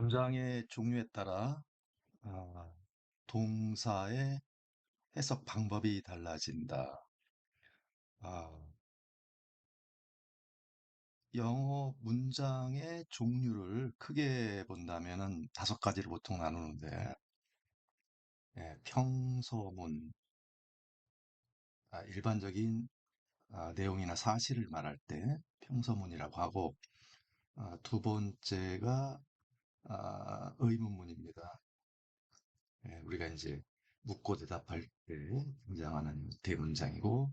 문장의 종류에 따라 아, 동사의 해석 방법이 달라진다. 아, 영어 문장의 종류를 크게 본다면은 다섯 가지를 보통 나누는데, 평서문, 일반적인 내용이나 사실을 말할 때 평서문이라고 하고, 두 번째가 의문문입니다. 우리가 이제 묻고 대답할 때 등장하는 대문장이고,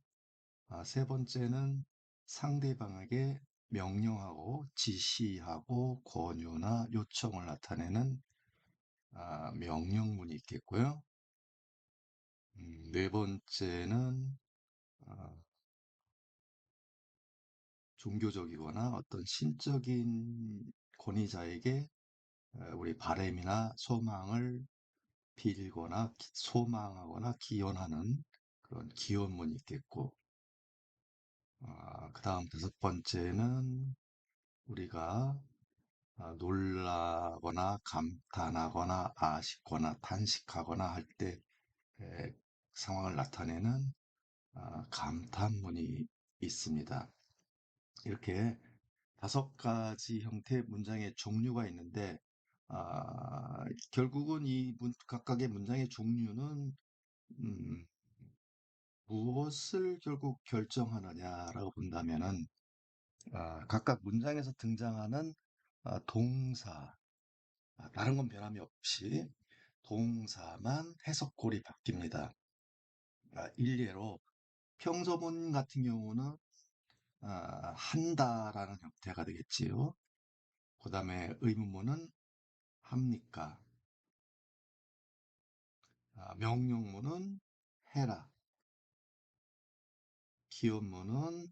세 번째는 상대방에게 명령하고 지시하고 권유나 요청을 나타내는 명령문이 있겠고요. 네 번째는 아, 종교적이거나 어떤 신적인 권위자에게 우리 바램이나 소망을 빌거나 소망하거나 기원하는 그런 기원문이 있겠고, 그 다음 다섯 번째는 우리가 놀라거나 감탄하거나 아쉽거나 탄식하거나 할 때 상황을 나타내는 감탄문이 있습니다. 이렇게 다섯 가지 형태의 문장의 종류가 있는데, 결국은 각각의 문장의 종류는 음, 무엇을 결국 결정하느냐라고 본다면은 각각 문장에서 등장하는 동사, 다른 건 변함이 없이 동사만 해석골이 바뀝니다. 일례로 평서문 같은 경우는 한다라는 형태가 되겠지요. 그 다음에 의문문은 합니까? 명령문은 해라. 기원문은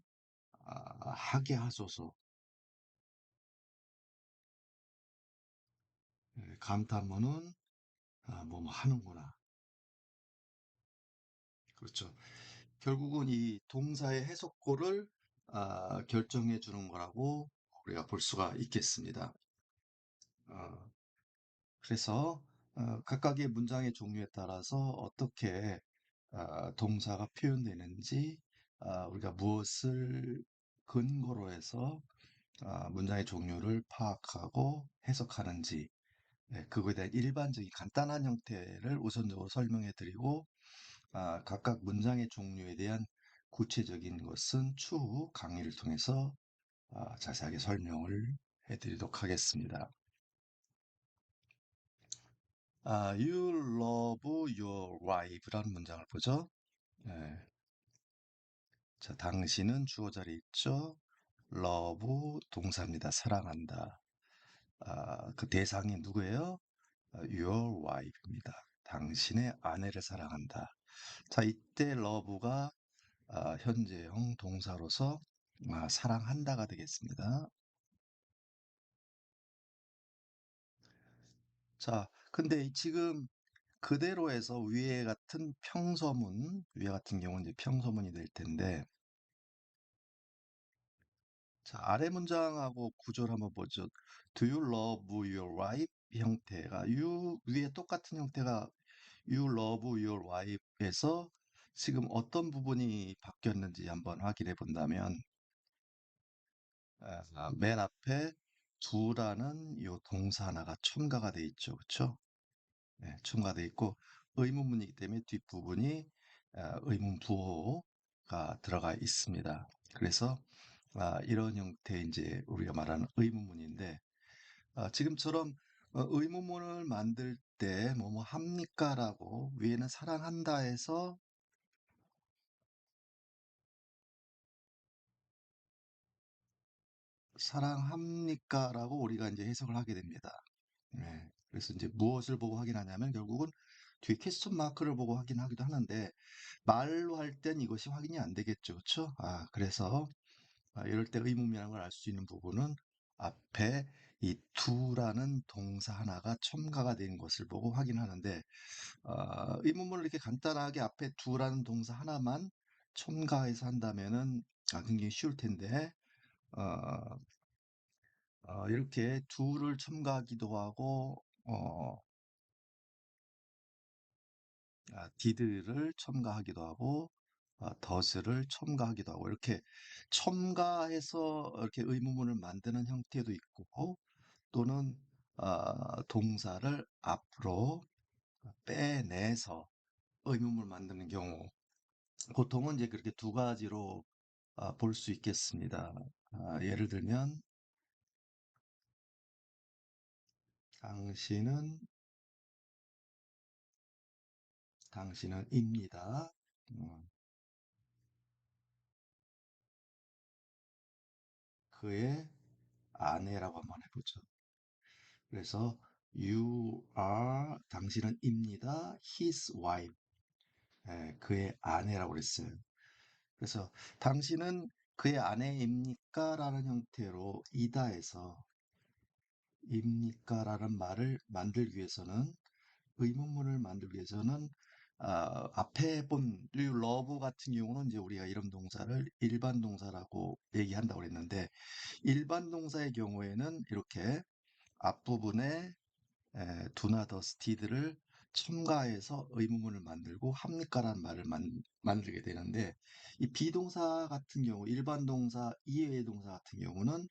하게 하소서. 감탄문은 뭐뭐 하는구나. 그렇죠. 결국은 이 동사의 해석골을 결정해 주는 거라고 우리가 볼 수가 있겠습니다. 어, 그래서 각각의 문장의 종류에 따라서 어떻게 동사가 표현되는지, 우리가 무엇을 근거로 해서 문장의 종류를 파악하고 해석하는지, 그거에 대한 일반적인 간단한 형태를 우선적으로 설명해 드리고, 각각 문장의 종류에 대한 구체적인 것은 추후 강의를 통해서 자세하게 설명을 해 드리도록 하겠습니다. You love your wife라는 문장을 보죠. 예. 자, 당신은 주어 자리에 있죠. love 동사입니다. 사랑한다. 그 대상이 누구예요? Your wife입니다. 당신의 아내를 사랑한다. 자, 이때 love가 현재형 동사로서 사랑한다가 되겠습니다. 자, 근데 지금 그대로 해서 위에 같은 평서문, 위에 같은 경우는 이제 평서문이 될 텐데, 자, 아래 문장하고 구조를 한번 보죠. Do you love your wife? 형태가 위에 똑같은 형태가 You love your wife에서 지금 어떤 부분이 바뀌었는지 한번 확인해 본다면, 맨 앞에 두라는 요 동사 하나가 첨가가 돼 있죠. 그렇죠? 네, 첨가돼 있고 의문문이기 때문에 뒷부분이 의문 부호가 들어가 있습니다. 그래서 이런 형태 이제 우리가 말하는 의문문인데, 지금처럼 의문문을 만들 때 뭐뭐 합니까라고 위에는 사랑한다 해서 사랑합니까라고 우리가 이제 해석을 하게 됩니다. 네. 그래서 이제 무엇을 보고 확인하냐면 결국은 뒤에 퀘스천 마크를 보고 확인하기도 하는데, 말로 할 땐 이것이 확인이 안 되겠죠. 그렇죠? 그래서 이럴 때 의문이라는 걸 알 수 있는 부분은 앞에 이 do라는 동사 하나가 첨가가 된 것을 보고 확인하는데, 의문문을 이렇게 간단하게 앞에 do라는 동사 하나만 첨가해서 한다면은 굉장히 쉬울 텐데, 어, 이렇게 do를 첨가하기도 하고 did를 첨가하기도 하고 does를 첨가하기도 하고 이렇게 첨가해서 이렇게 의문문을 만드는 형태도 있고 또는 동사를 앞으로 빼내서 의문문을 만드는 경우 보통은 이제 그렇게 두 가지로 볼 수 있겠습니다. 예를 들면 당신은 입니다. 그의 아내라고 한번 해보죠. 그래서 당신은 입니다. his wife. 그의 아내라고 그랬어요. 그래서 당신은 그의 아내입니까? 라는 형태로 이다에서 입니까? 라는 말을 만들기 위해서는 의문문을 만들기 위해서는 앞에 본 you love 같은 경우는 이제 우리가 이런 동사를 일반 동사라고 얘기한다고 그랬는데 일반 동사의 경우에는 이렇게 앞부분에 do나 does, did를 첨가해서 의문문을 만들고 합니까라는 말을 만들게 되는데 이 비동사 같은 경우 일반 동사 이외의 동사 같은 경우는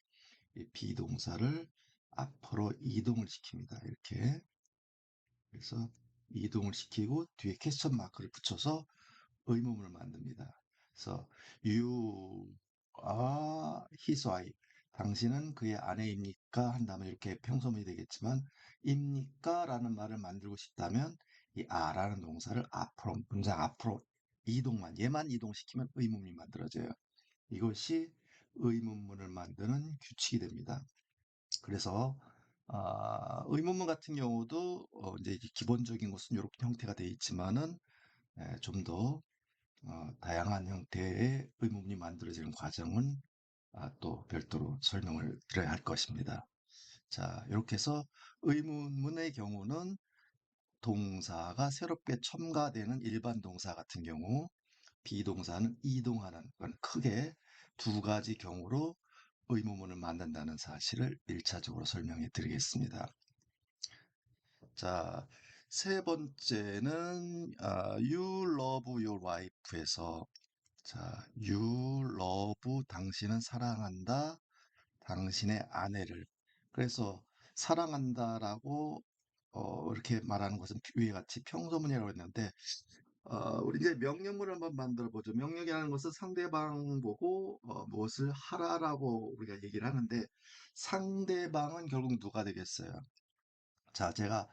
이 비동사를 앞으로 이동을 시킵니다. 이렇게 그래서 이동을 시키고 뒤에 퀘스천 마크를 붙여서 의문문을 만듭니다. 그래서 you are his wife. 당신은 그의 아내입니까? 한다면 이렇게 평소문이 되겠지만 입니까? 라는 말을 만들고 싶다면 이 are라는 동사를 앞으로 문장 앞으로 얘만 이동시키면 의문문이 만들어져요. 이것이 의문문을 만드는 규칙이 됩니다. 그래서 의문문 같은 경우도 이제 기본적인 것은 이렇게 형태가 되어 있지만은 좀 더 다양한 형태의 의문문이 만들어지는 과정은 또 별도로 설명을 드려야 할 것입니다. 자, 이렇게 해서 의문문의 경우는 동사가 새롭게 첨가되는 일반 동사 같은 경우, 비동사는 이동하는 건 크게 두 가지 경우로 의문문을 만든다는 사실을 1차적으로 설명해 드리겠습니다. 자, 세 번째는 you love your wife에서 자, you love 당신은 사랑한다 당신의 아내를 그래서 사랑한다라고 이렇게 말하는 것은 위와 같이 평소문이라고 했는데 우리 이제 명령문을 한번 만들어 보죠. 명령이라는 것은 상대방 보고 무엇을 하라라고 우리가 얘기를 하는데 상대방은 결국 누가 되겠어요? 자, 제가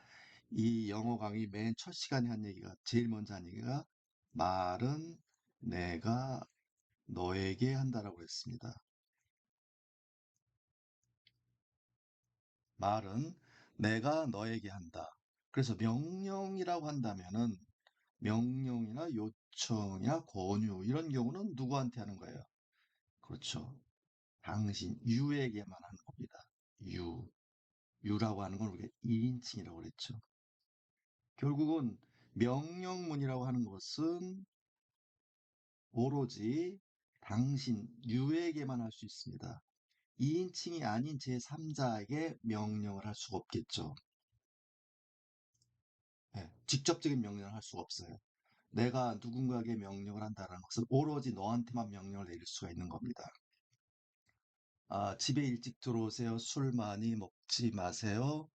이 영어 강의 맨 첫 시간에 한 얘기가 제일 먼저 한 얘기가 말은 내가 너에게 한다라고 했습니다. 말은 내가 너에게 한다. 그래서 명령이라고 한다면은 명령이나 요청이나 권유 이런 경우는 누구한테 하는 거예요? 그렇죠. 당신, 유에게만 하는 겁니다. 유. 유라고 하는 건 우리가 2인칭이라고 그랬죠. 결국은 명령문이라고 하는 것은 오로지 당신, 유에게만 할 수 있습니다. 2인칭이 아닌 제3자에게 명령을 할 수가 없겠죠. 직접적인 명령을 할 수가 없어요. 내가 누군가에게 명령을 한다는 것은 오로지 너한테만 명령을 내릴 수가 있는 겁니다. 집에 일찍 들어오세요. 술 많이 먹지 마세요.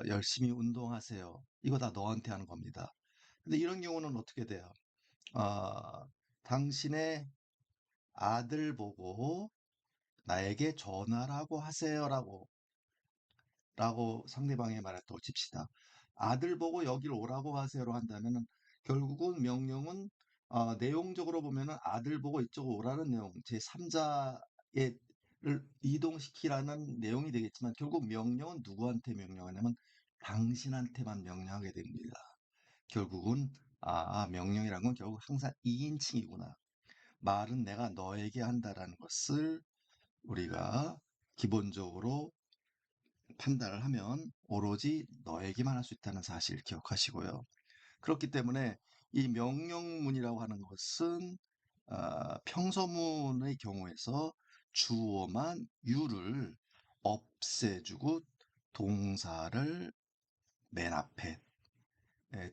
열심히 운동하세요. 이거 다 너한테 하는 겁니다. 근데 이런 경우는 어떻게 돼요? 아, 당신의 아들 보고 나에게 전화라고 하세요라고 상대방이 말했다고 칩시다. 아들 보고 여길 오라고 하세요로 한다면은 결국은 명령은 내용적으로 보면은 아들 보고 이쪽으로 오라는 내용, 제3자의 를 이동시키라는 내용이 되겠지만 결국 명령은 누구한테 명령하냐면 당신한테만 명령하게 됩니다. 결국은 명령이란 건 결국 항상 2인칭이구나. 말은 내가 너에게 한다라는 것을 우리가 기본적으로 판단을 하면 오로지 너에게만 할 수 있다는 사실 기억하시고요. 그렇기 때문에 이 명령문이라고 하는 것은 평서문의 경우에서 주어만 you를 없애주고 동사를 맨 앞에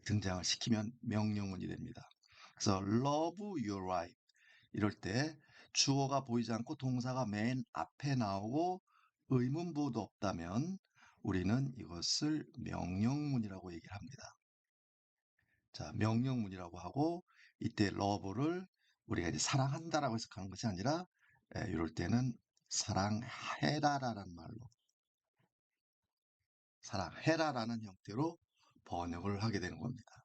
등장을 시키면 명령문이 됩니다. 그래서 love your wife 이럴 때 주어가 보이지 않고 동사가 맨 앞에 나오고 의문부호도 없다면 우리는 이것을 명령문이라고 얘기를 합니다. 자, 명령문이라고 하고 이때 love를 우리가 이제 사랑한다라고 해석하는 것이 아니라 이럴 때는 사랑해라라는 말로 사랑해라라는 형태로 번역을 하게 되는 겁니다.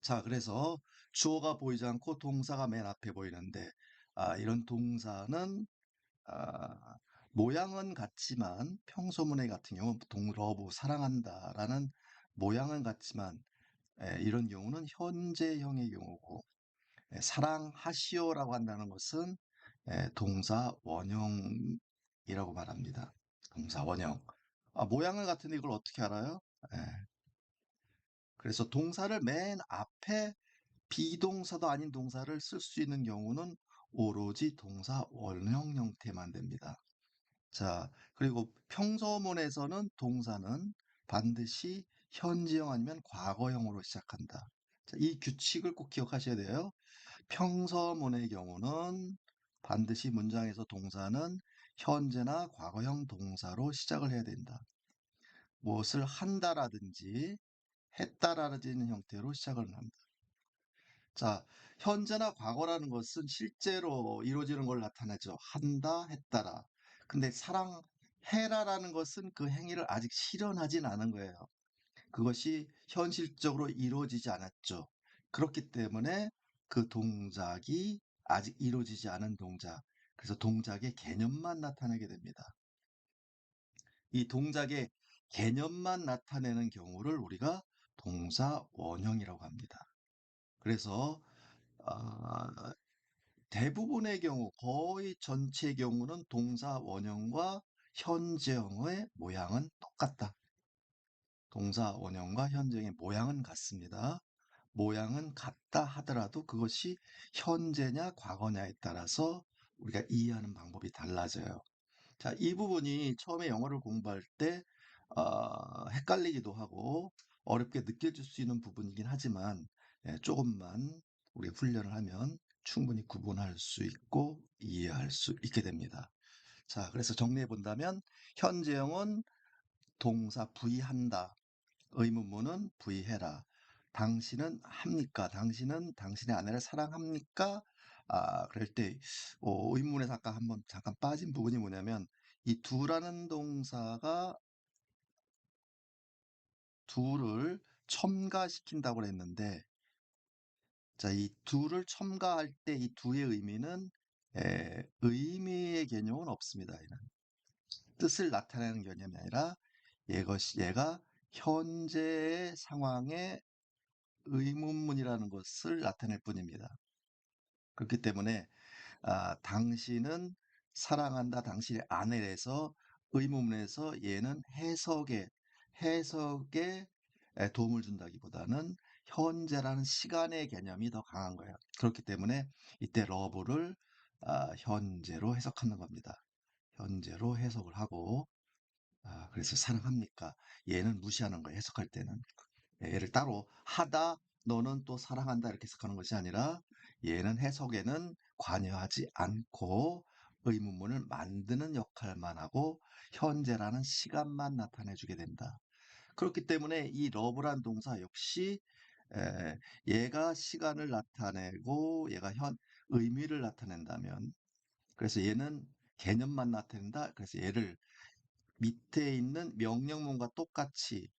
자, 그래서 주어가 보이지 않고 동사가 맨 앞에 보이는데 이런 동사는 아, 모양은 같지만 평소문의 같은 경우 러브 사랑한다라는 모양은 같지만 이런 경우는 현재형의 경우고 사랑하시오라고 한다는 것은 동사 원형이라고 말합니다. 동사 원형. 모양은 같은데 이걸 어떻게 알아요? 예, 그래서 동사를 맨 앞에 비동사도 아닌 동사를 쓸 수 있는 경우는 오로지 동사 원형 형태만 됩니다. 자, 그리고 평서문에서는 동사는 반드시 현재형 아니면 과거형으로 시작한다. 자, 이 규칙을 꼭 기억하셔야 돼요. 평서문의 경우는 반드시 문장에서 동사는 현재나 과거형 동사로 시작을 해야 된다. 무엇을 한다라든지 했다라는 형태로 시작을 합니다. 자, 현재나 과거라는 것은 실제로 이루어지는 걸 나타내죠. 한다, 했다라. 근데 사랑해라라는 것은 그 행위를 아직 실현하진 않은 거예요. 그것이 현실적으로 이루어지지 않았죠. 그렇기 때문에 그 동작이 아직 이루어지지 않은 동작. 그래서 동작의 개념만 나타내게 됩니다. 이 동작의 개념만 나타내는 경우를 우리가 동사 원형이라고 합니다. 그래서 아, 대부분의 경우, 거의 전체 경우는 동사 원형과 현재형의 모양은 똑같다. 동사 원형과 현재형의 모양은 같습니다. 모양은 같다 하더라도 그것이 현재냐 과거냐에 따라서 우리가 이해하는 방법이 달라져요. 자, 이 부분이 처음에 영어를 공부할 때 헷갈리기도 하고 어렵게 느껴질 수 있는 부분이긴 하지만 조금만 우리 훈련을 하면 충분히 구분할 수 있고 이해할 수 있게 됩니다. 자, 그래서 정리해 본다면 현재형은 동사 부의한다. 의문문은 부의해라. 당신은 합니까? 당신은 당신의 아내를 사랑합니까? 그럴 때 의문문에서 아까 한번 잠깐 빠진 부분이 뭐냐면 이 두라는 동사가 두를 첨가시킨다고 했는데 자, 이 두를 첨가할 때 이 두의 의미는 의미의 개념은 없습니다. 얘는. 뜻을 나타내는 개념이 아니라 얘가 현재의 상황의 의문문이라는 것을 나타낼 뿐입니다. 그렇기 때문에 당신은 사랑한다, 당신의 아내에서 의문문에서 얘는 해석에 도움을 준다기보다는 현재라는 시간의 개념이 더 강한 거예요. 그렇기 때문에 이때 러브를 현재로 해석하는 겁니다. 현재로 해석을 하고 그래서 사랑합니까? 얘는 무시하는 거예요. 해석할 때는. 얘를 따로 하다, 너는 또 사랑한다 이렇게 해석하는 것이 아니라 얘는 해석에는 관여하지 않고 의문문을 만드는 역할만 하고 현재라는 시간만 나타내 주게 된다. 그렇기 때문에 이 러브란 동사 역시 얘가 시간을 나타내고 얘가 의미를 나타낸다면 그래서 얘는 개념만 나타낸다. 그래서 얘를 밑에 있는 명령문과 똑같이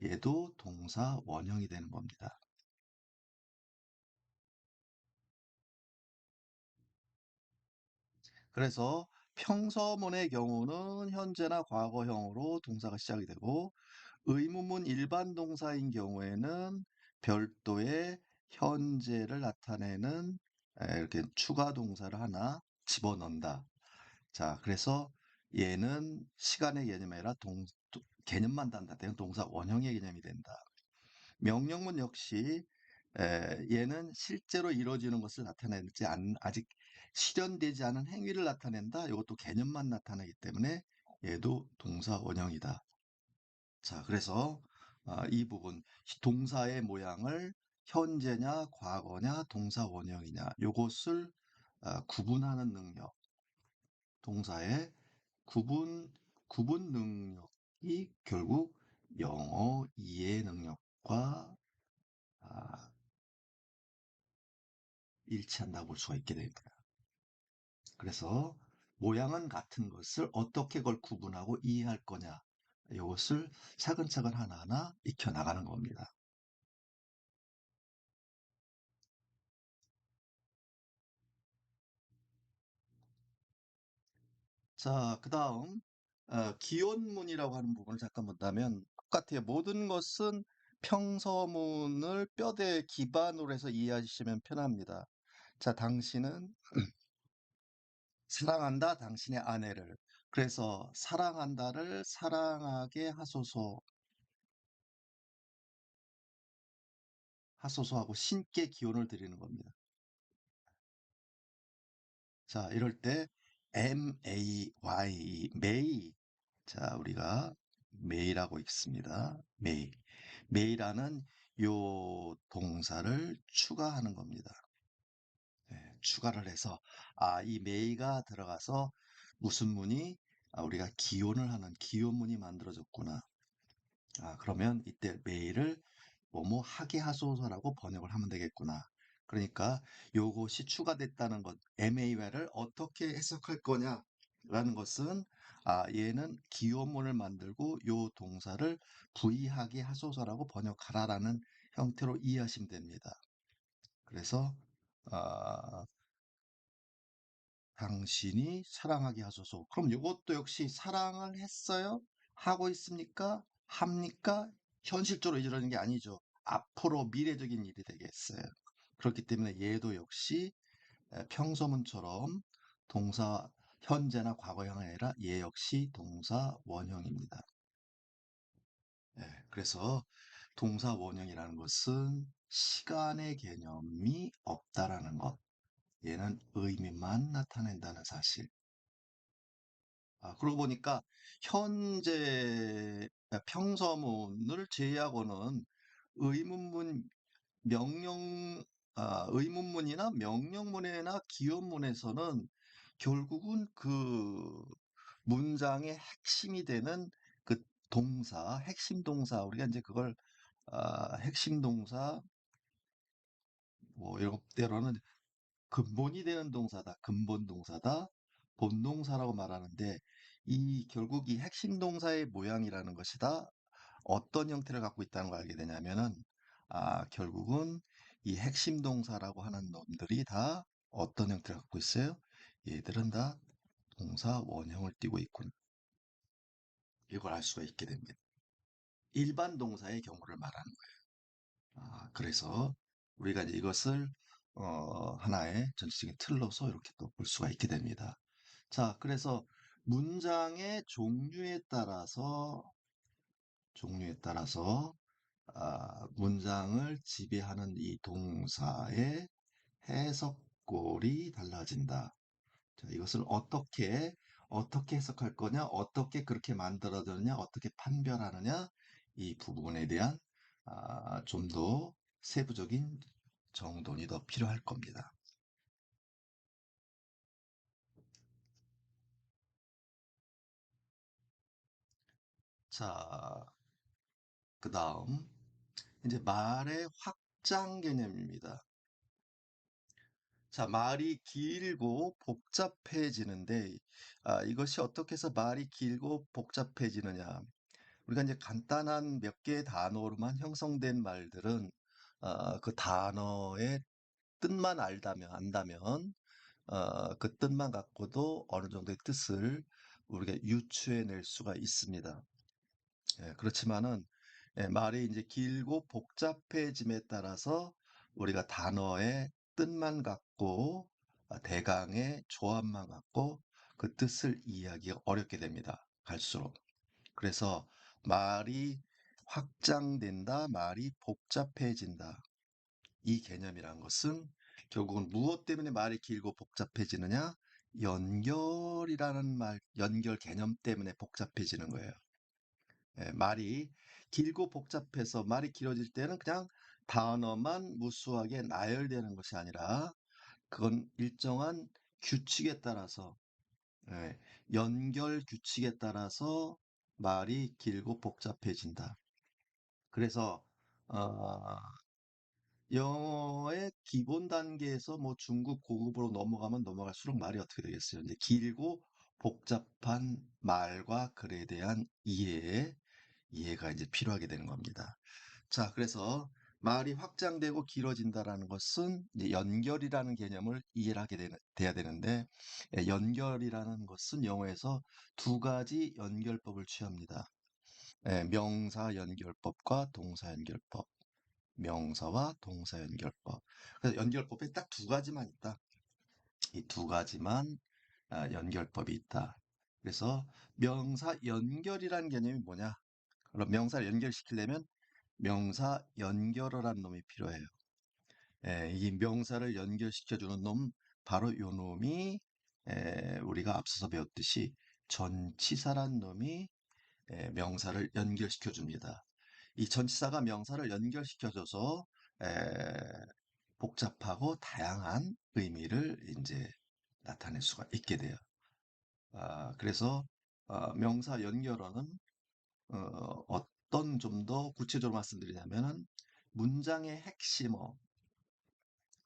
얘도 동사 원형이 되는 겁니다. 그래서 평서문의 경우는 현재나 과거형으로 동사가 시작이 되고 의문문 일반 동사인 경우에는 별도의 현재를 나타내는 이렇게 추가 동사를 하나 집어넣는다. 자, 그래서 얘는 시간의 개념이 아니라 개념만 단다된 동사 원형의 개념이 된다. 명령문 역시 얘는 실제로 이루어지는 것을 나타내지 아직 실현되지 않은 행위를 나타낸다. 이것도 개념만 나타내기 때문에 얘도 동사 원형이다. 자, 그래서 이 부분 동사의 모양을 현재냐, 과거냐, 동사 원형이냐 요것을 구분하는 능력, 동사의 구분 능력이 결국 영어 이해 능력과 아, 일치한다고 볼 수가 있게 됩니다. 그래서 모양은 같은 것을 어떻게 그걸 구분하고 이해할 거냐 이것을 차근차근 하나하나 익혀 나가는 겁니다. 자, 그 다음 기원문이라고 하는 부분을 잠깐 본다면 똑같아요. 모든 것은 평서문을 뼈대 기반으로 해서 이해하시면 편합니다. 자, 당신은 사랑한다, 당신의 아내를. 그래서 사랑한다를 사랑하게 하소서하고 신께 기원을 드리는 겁니다. 자, 이럴 때 may, may. 자, 우리가 may라고 읽습니다. may라는 요 동사를 추가하는 겁니다. 추가를 해서 이 may가 들어가서 무슨 문이 우리가 기원을 하는 기원문이 만들어졌구나. 그러면 이때 may를 뭐뭐 하게 하소서라고 번역을 하면 되겠구나. 그러니까 요것이 추가됐다는 것, MA를 어떻게 해석할 거냐라는 것은 얘는 기호문을 만들고 요 동사를 부의하게 하소서라고 번역하라라는 형태로 이해하시면 됩니다. 그래서 아, 당신이 사랑하게 하소서. 그럼 이것도 역시 사랑을 했어요? 하고 있습니까? 합니까? 현실적으로 이루어지는 게 아니죠. 앞으로 미래적인 일이 되겠어요. 그렇기 때문에 얘도 역시 평서문처럼 동사 현재나 과거형이 아니라 얘 역시 동사 원형입니다. 그래서 동사 원형이라는 것은 시간의 개념이 없다라는 것. 얘는 의미만 나타낸다는 사실. 그러고 보니까 현재 평서문을 제외하고는 의문문, 명령, 의문문이나 명령문이나 기원문에서는 결국은 그 문장의 핵심이 되는 그 동사, 핵심 동사, 우리가 이제 그걸 핵심 동사, 뭐 이런 때로는 근본이 되는 동사다, 근본 동사다, 본동사라고 말하는데 이 결국 이 핵심 동사의 모양이라는 것이다. 어떤 형태를 갖고 있다는 걸 알게 되냐면은 결국은 이 핵심 동사라고 하는 놈들이 다 어떤 형태를 갖고 있어요? 얘들은 다 동사 원형을 띠고 있군. 이걸 알 수가 있게 됩니다. 일반 동사의 경우를 말하는 거예요. 그래서 우리가 이제 이것을 하나의 전체적인 틀로서 이렇게 또 볼 수가 있게 됩니다. 자, 그래서 문장의 종류에 따라서 문장을 지배하는 이 동사의 해석골이 달라진다. 자, 이것을 어떻게 해석할 거냐, 어떻게 그렇게 만들어졌느냐, 어떻게 판별하느냐, 이 부분에 대한 좀 더 세부적인 정돈이 더 필요할 겁니다. 자, 그 다음, 이제 말의 확장 개념입니다. 자, 말이 길고 복잡해지는데, 이것이 어떻게 해서 말이 길고 복잡해지느냐. 우리가 이제 간단한 몇 개의 단어로만 형성된 말들은, 그 단어의 뜻만 안다면, 그 뜻만 갖고도 어느 정도의 뜻을 우리가 유추해낼 수가 있습니다. 그렇지만은 말이 이제 길고 복잡해짐에 따라서 우리가 단어의 뜻만 갖고 대강의 조합만 갖고 그 뜻을 이해하기가 어렵게 됩니다. 갈수록. 그래서 말이 확장된다, 말이 복잡해진다. 이 개념이란 것은 결국은 무엇 때문에 말이 길고 복잡해지느냐? 연결이라는 말, 연결 개념 때문에 복잡해지는 거예요. 예, 말이 길고 복잡해서 말이 길어질 때는 그냥 단어만 무수하게 나열되는 것이 아니라 그건 일정한 규칙에 따라서, 예, 연결 규칙에 따라서 말이 길고 복잡해진다. 그래서 어, 영어의 기본 단계에서 뭐 중급, 고급으로 넘어가면 넘어갈수록 말이 어떻게 되겠어요? 이제 길고 복잡한 말과 글에 대한 이해가 이제 필요하게 되는 겁니다. 자, 그래서 말이 확장되고 길어진다라는 것은 이제 연결이라는 개념을 이해를 하게 돼야 되는데, 연결이라는 것은 영어에서 두 가지 연결법을 취합니다. 명사 연결법과 동사 연결법. 명사와 동사 연결법. 그래서 연결법에 딱 두 가지만 있다. 이 두 가지만 연결법이 있다. 그래서 명사 연결이라는 개념이 뭐냐? 그럼 명사를 연결시키려면 명사 연결어라는 놈이 필요해요. 이 명사를 연결시켜주는 놈, 바로 요 놈이 우리가 앞서서 배웠듯이 전치사란 놈이 명사를 연결시켜 줍니다. 이 전치사가 명사를 연결시켜줘서 복잡하고 다양한 의미를 이제 나타낼 수가 있게 돼요. 그래서 명사 연결어는 어떤 좀 더 구체적으로 말씀드리자면은 문장의 핵심어,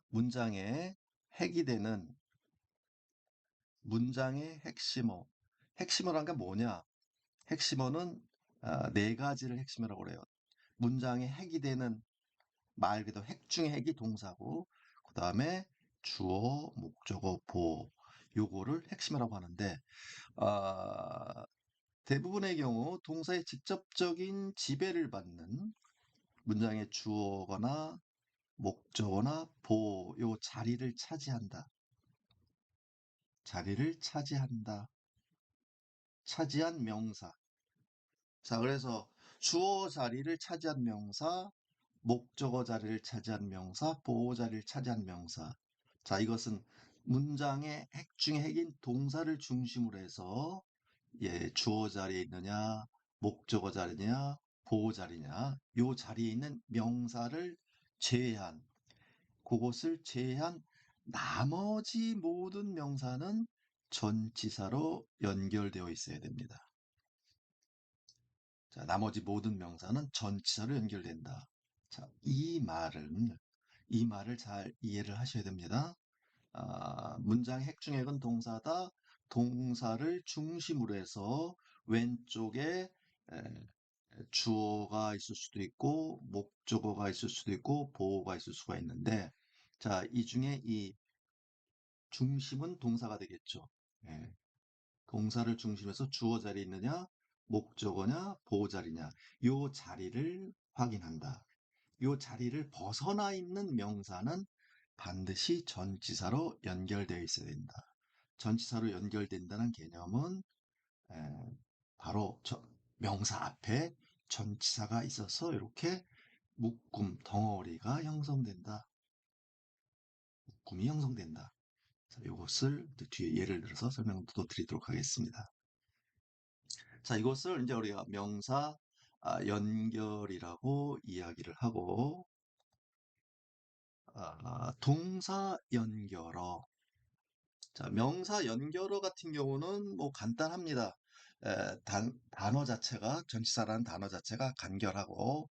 문장의 핵이 되는 문장의 핵심어. 핵심어란 게 뭐냐? 핵심어는 네 가지를 핵심어라고 그래요. 문장의 핵이 되는 말 그대로 핵 중에 핵이 동사고, 그 다음에 주어, 목적어, 보어, 요거를 핵심이라고 하는데, 아, 대부분의 경우 동사의 직접적인 지배를 받는 문장의 주어거나 목적어나 보어, 요 자리를 차지한다. 자리를 차지한다. 차지한 명사. 자, 그래서 주어 자리를 차지한 명사, 목적어 자리를 차지한 명사, 보호 자리를 차지한 명사. 자, 이것은 문장의 핵 중의 핵인 동사를 중심으로 해서 주어 자리에 있느냐, 목적어 자리냐, 보호 자리냐, 요 자리에 있는 명사를 제외한, 그것을 제외한 나머지 모든 명사는 전치사로 연결되어 있어야 됩니다. 자, 나머지 모든 명사는 전치사로 연결된다. 자, 이 말을 잘 이해를 하셔야 됩니다. 문장의 핵 중의 핵은 동사다. 동사를 중심으로 해서 왼쪽에 에, 주어가 있을 수도 있고, 목적어가 있을 수도 있고, 보어가 있을 수가 있는데, 자, 이 중에 이 중심은 동사가 되겠죠. 예, 동사를 중심해서 주어 자리에 있느냐, 목적어냐, 보호 자리냐, 요 자리를 확인한다. 요 자리를 벗어나 있는 명사는 반드시 전치사로 연결되어 있어야 된다. 전치사로 연결된다는 개념은 에, 바로 명사 앞에 전치사가 있어서 이렇게 묶음, 덩어리가 형성된다. 묶음이 형성된다. 자, 이것을 뒤에 예를 들어서 설명도 드리도록 하겠습니다. 자, 이것을 이제 우리가 명사 연결이라고 이야기를 하고, 동사 연결어. 자, 명사 연결어 같은 경우는 뭐 간단합니다. 단어 자체가, 전치사라는 단어 자체가 간결하고,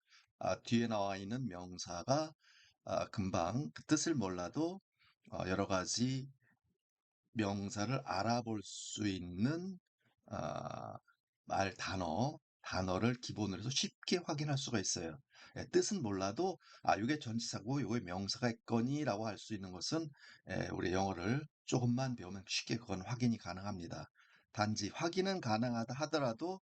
뒤에 나와 있는 명사가 금방 그 뜻을 몰라도 여러 가지 명사를 알아볼 수 있는 아, 단어를 기본으로 해서 쉽게 확인할 수가 있어요. 뜻은 몰라도 이게 전치사고 이게 명사가 있거니라고 할 수 있는 것은 우리 영어를 조금만 배우면 쉽게 그건 확인이 가능합니다. 단지 확인은 가능하다 하더라도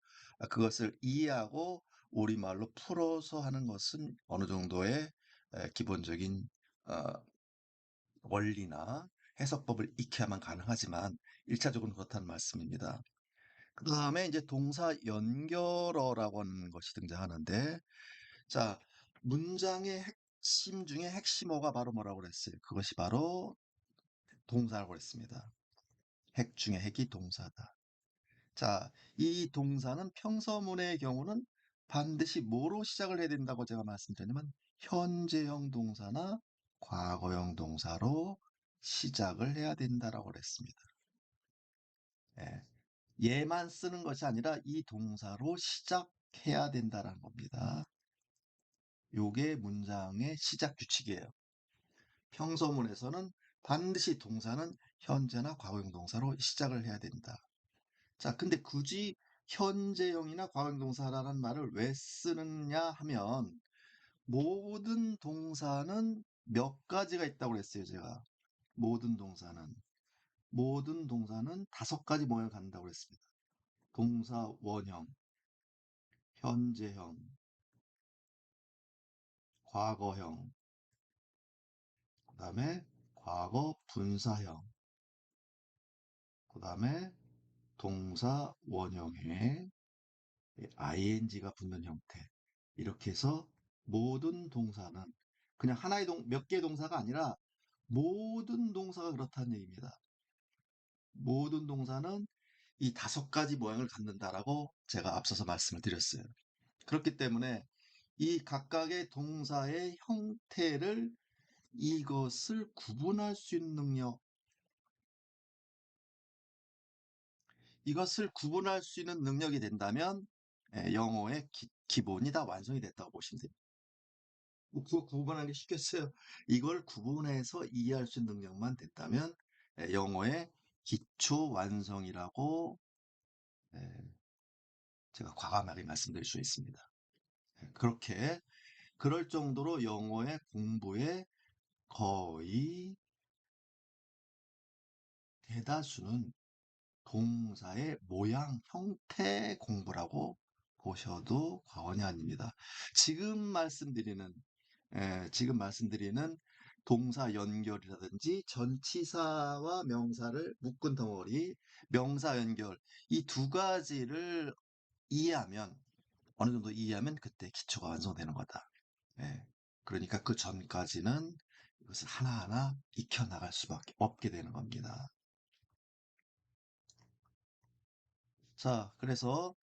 그것을 이해하고 우리말로 풀어서 하는 것은 어느 정도의 기본적인 어, 원리나 해석법을 익혀야만 가능하지만 1차적으로 그렇다는 말씀입니다. 그 다음에 이제 동사 연결어라고 하는 것이 등장하는데, 자, 문장의 핵심 중에 핵심어가 바로 뭐라고 그랬어요? 그것이 바로 동사라고 그랬습니다. 핵 중에 핵이 동사다. 자, 이 동사는 평서문의 경우는 반드시 뭐로 시작을 해야 된다고 제가 말씀드렸냐면 현재형 동사나 과거형 동사로 시작을 해야 된다라고 그랬습니다. 예. 얘만 쓰는 것이 아니라 이 동사로 시작해야 된다라는 겁니다. 요게 문장의 시작 규칙이에요. 평서문에서는 반드시 동사는 현재나 과거형 동사로 시작을 해야 된다. 자, 근데 굳이 현재형이나 과거형 동사라는 말을 왜 쓰느냐 하면 모든 동사는 몇 가지가 있다고 그랬어요, 제가. 모든 동사는. 모든 동사는 5가지 모양을 갖는다고 그랬습니다. 동사 원형, 현재형, 과거형, 그 다음에 과거 분사형, 그 다음에 동사 원형에 ing가 붙는 형태. 이렇게 해서 모든 동사는 그냥 하나의 몇 개의 동사가 아니라 모든 동사가 그렇다는 얘기입니다. 모든 동사는 이 5가지 모양을 갖는다라고 제가 앞서서 말씀을 드렸어요. 그렇기 때문에 이 각각의 동사의 형태를 이것을 구분할 수 있는 능력, 이것을 구분할 수 있는 능력이 된다면 영어의 기본이 다 완성이 됐다고 보시면 됩니다. 그거 구분하기 쉽겠어요. 이걸 구분해서 이해할 수 있는 능력만 됐다면 영어의 기초 완성이라고 제가 과감하게 말씀드릴 수 있습니다. 그렇게 그럴 정도로 영어의 공부의 거의 대다수는 동사의 모양, 형태 공부라고 보셔도 과언이 아닙니다. 지금 말씀드리는 동사 연결이라든지 전치사와 명사를 묶은 덩어리, 명사 연결, 이 2가지를 이해하면, 어느 정도 이해하면 그때 기초가 완성되는 거다. 예. 그러니까 그 전까지는 이것을 하나하나 익혀나갈 수밖에 없게 되는 겁니다. 자, 그래서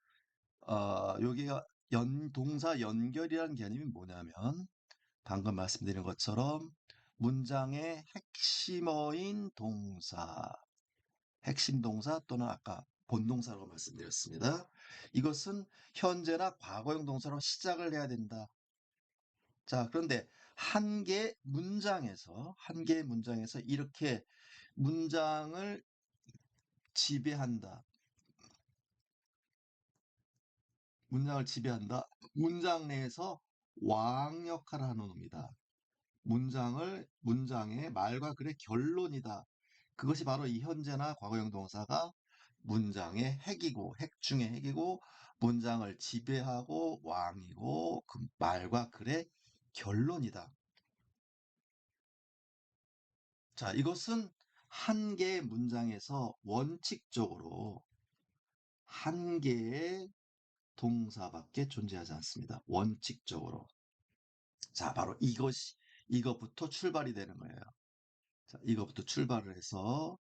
여기가 동사 연결이라는 개념이 뭐냐면 방금 말씀드린 것처럼 문장의 핵심어인 동사, 핵심 동사 또는 아까 본동사라고 말씀드렸습니다. 이것은 현재나 과거형 동사로 시작을 해야 된다. 자, 그런데 한 개의 문장에서 이렇게 문장을 지배한다. 문장을 지배한다. 문장 내에서 왕 역할을 하는 놈이다. 문장의 말과 글의 결론이다. 그것이 바로 이 현재나 과거형 동사가 문장의 핵이고, 핵 중의 핵이고, 문장을 지배하고 왕이고, 그 말과 글의 결론이다. 자, 이것은 한 개의 문장에서 원칙적으로 한 개의 동사밖에 존재하지 않습니다. 원칙적으로. 자, 바로 이것부터 출발이 되는 거예요. 자, 이것부터 출발을 해서,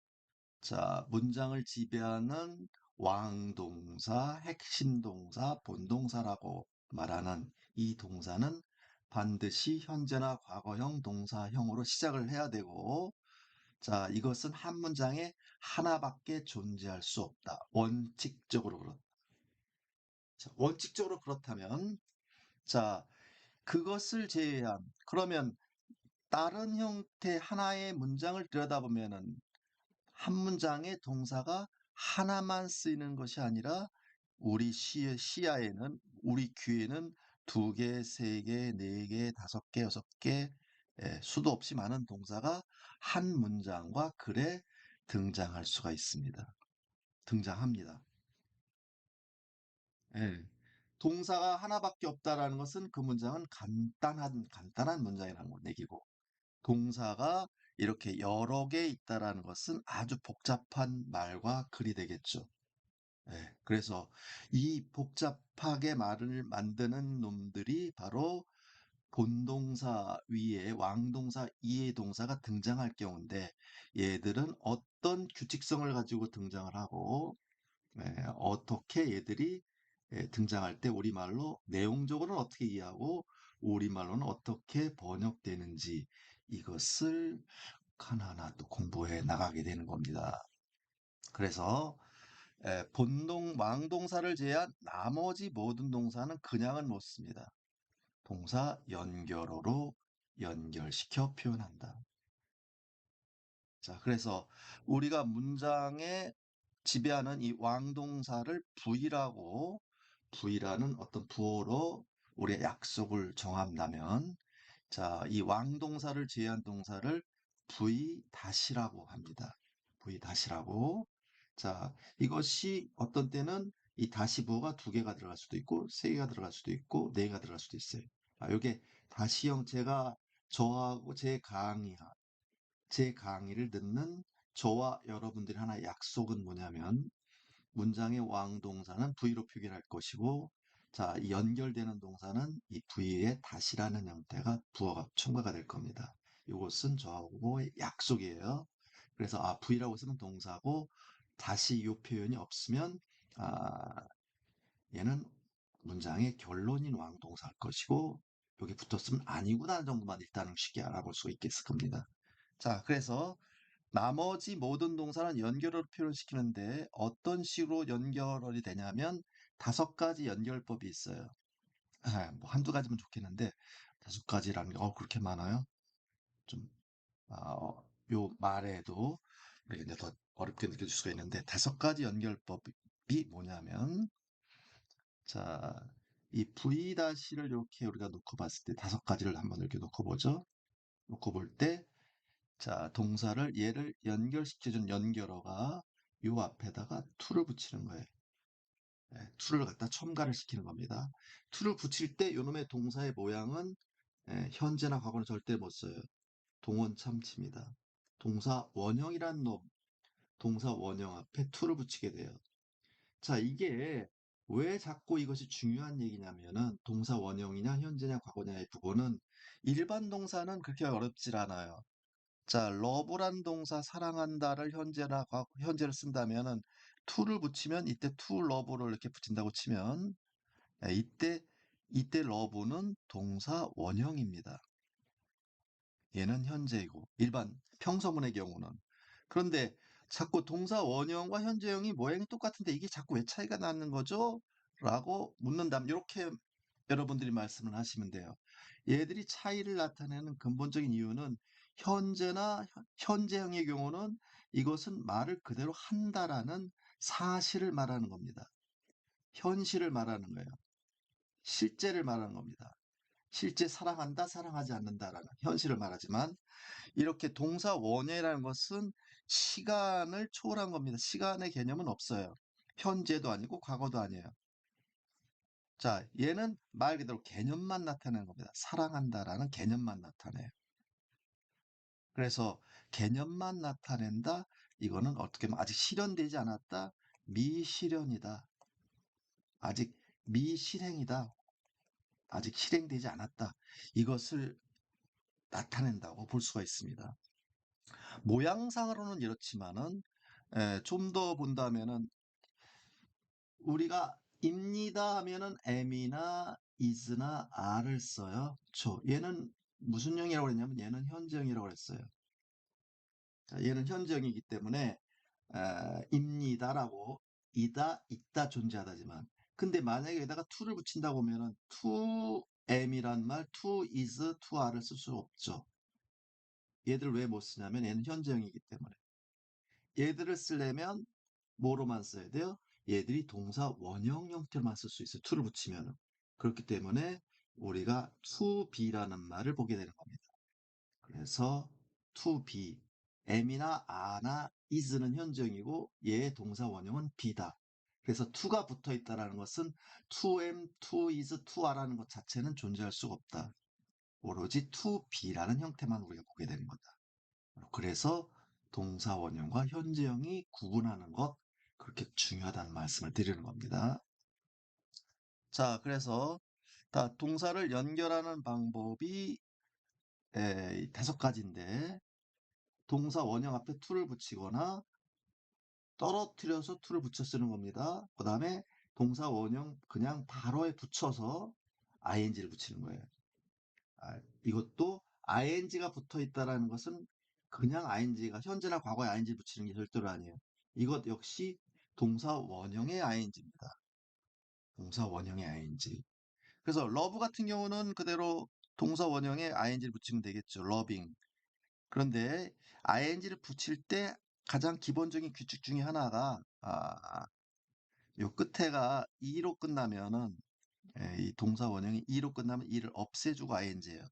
자, 문장을 지배하는 왕동사, 핵심 동사, 본동사라고 말하는 이 동사는 반드시 현재나 과거형 동사형으로 시작을 해야 되고, 자, 이것은 한 문장에 하나밖에 존재할 수 없다. 원칙적으로 그렇다. 자, 원칙적으로 그렇다면, 자, 그것을 제외한, 그러면 다른 형태 하나의 문장을 들여다보면은 한 문장의 동사가 하나만 쓰이는 것이 아니라 우리 시야에는, 우리 귀에는 2개, 3개, 4개, 5개, 6개, 수도 없이 많은 동사가 한 문장과 글에 등장할 수가 있습니다. 등장합니다. 예. 동사가 하나밖에 없다라는 것은 그 문장은 간단한 문장이라는 걸 얘기고, 동사가 이렇게 여러 개 있다라는 것은 아주 복잡한 말과 글이 되겠죠. 예, 그래서 이 복잡하게 말을 만드는 놈들이 바로 본동사 위에 왕동사, 이해동사가 등장할 경우인데 얘들은 어떤 규칙성을 가지고 등장을 하고 어떻게 얘들이 등장할 때 우리말로 내용적으로는 어떻게 이해하고 우리말로는 어떻게 번역되는지 이것을 하나하나 또 공부해 나가게 되는 겁니다. 그래서 왕동사를 제외한 나머지 모든 동사는 그냥은 못 씁니다. 동사 연결어로 연결시켜 표현한다. 자, 그래서 우리가 문장에 지배하는 이 왕동사를 V라는 어떤 부호로 우리의 약속을 정한다면, 자, 이 왕동사를 제외한 동사를 V-라고 합니다. V-라고. 자, 이것이 어떤 때는 이 다시 부호가 2개가 들어갈 수도 있고, 3개가 들어갈 수도 있고, 4개가 들어갈 수도 있어요. 아, 요게 다시 형체가 저하고 제 강의를 듣는 저와 여러분들이 하나의 약속은 뭐냐면, 문장의 왕동사는 V로 표기할 것이고, 자, 이 연결되는 동사는 이 V의 다시라는 형태가 부어가 첨가가 될 겁니다. 이것은 저하고의 약속이에요. 그래서 V라고 쓰면 동사고 다시 이 표현이 없으면 얘는 문장의 결론인 왕동사일 것이고 여기 붙었으면 아니구나 정도만 일단은 쉽게 알아볼 수 있겠을 겁니다. 자, 그래서 나머지 모든 동사는 연결어로 표현시키는데 어떤 식으로 연결어이 되냐면 5가지 연결법이 있어요. 뭐 한두 가지면 좋겠는데 5가지라는 게 그렇게 많아요? 좀 요 말에도 우리가 이제 더 어렵게 느껴질 수가 있는데 5가지 연결법이 뭐냐면 자, 이 V-를 이렇게 우리가 놓고 봤을 때 5가지를 한번 이렇게 놓고 보죠. 놓고 볼 때 자, 동사를 얘를 연결시켜준 연결어가 요 앞에다가 to를 붙이는 거예요. to를 갖다 첨가를 시키는 겁니다. to를 붙일 때 요놈의 동사의 모양은 현재나 과거는 절대 못 써요. 동원 참치입니다. 동사 원형이란 놈, 동사 원형 앞에 to를 붙이게 돼요. 자, 이게 왜 자꾸 이것이 중요한 얘기냐면은 동사 원형이냐 현재냐 과거냐의 부분은 일반 동사는 그렇게 어렵질 않아요. 자, love란 동사 사랑한다를 현재를 쓴다면은 to를 붙이면 이때 to love를 이렇게 붙인다고 치면 이때 love는 동사 원형입니다. 얘는 현재이고 일반 평서문의 경우는 그런데 자꾸 동사 원형과 현재형이 모양이 똑같은데 이게 자꾸 왜 차이가 나는 거죠? 라고 묻는다면 이렇게 여러분들이 말씀을 하시면 돼요. 얘들이 차이를 나타내는 근본적인 이유는 현재형의 경우는 이것은 말을 그대로 한다라는 사실을 말하는 겁니다. 현실을 말하는 거예요. 실제를 말하는 겁니다. 실제 사랑한다, 사랑하지 않는다라는 현실을 말하지만 이렇게 동사 원형이라는 것은 시간을 초월한 겁니다. 시간의 개념은 없어요. 현재도 아니고 과거도 아니에요. 자, 얘는 말 그대로 개념만 나타내는 겁니다. 사랑한다라는 개념만 나타내요. 그래서 개념만 나타낸다. 이거는 어떻게 보면 아직 실현되지 않았다. 미실현이다. 아직 미실행이다. 아직 실행되지 않았다. 이것을 나타낸다고 볼 수가 있습니다. 모양상으로는 이렇지만은 좀 더 본다면은 우리가 입니다 하면은 am이나 is나 are를 써요. 얘는 무슨 형이라고 했냐면 얘는 현재형이라고 했어요. 자, 얘는 현재형이기 때문에 입니다라고 있다 존재하다지만 근데 만약에 여기다가 to를 붙인다고 하면은 to am이란 말 to is to are를 쓸 수 없죠. 얘들 왜 못 쓰냐면 얘는 현재형이기 때문에 얘들을 쓰려면 뭐로만 써야 돼요? 얘들이 동사 원형 형태로만 쓸 수 있어요. to를 붙이면. 그렇기 때문에 우리가 to be라는 말을 보게 되는 겁니다. 그래서 to be, am이나 a나 is는 현정이고 얘의 동사 원형은 be다. 그래서 to가 붙어 있다는 것은 to am, to is, to are라는 것 자체는 존재할 수가 없다. 오로지 to be라는 형태만 우리가 보게 되는 거다. 그래서 동사 원형과 현재형이 구분하는 것 그렇게 중요하다는 말씀을 드리는 겁니다. 자, 그래서 동사를 연결하는 방법이 5가지인데, 동사 원형 앞에 to를 붙이거나 떨어뜨려서 to를 붙여 쓰는 겁니다. 그 다음에 동사 원형 그냥 바로에 붙여서 ing를 붙이는 거예요. 이것도 ing가 붙어 있다라는 것은 그냥 ing가 현재나 과거에 ing 붙이는 게 절대로 아니에요. 이것 역시 동사 원형의 ing입니다. 동사 원형의 ing. 그래서 love 같은 경우는 그대로 동사 원형에 ing를 붙이면 되겠죠. loving. 그런데 ing를 붙일 때 가장 기본적인 규칙 중에 하나가 요 끝에가 e로 끝나면은 이 동사 원형이 e로 끝나면 e를 없애주고 ing예요.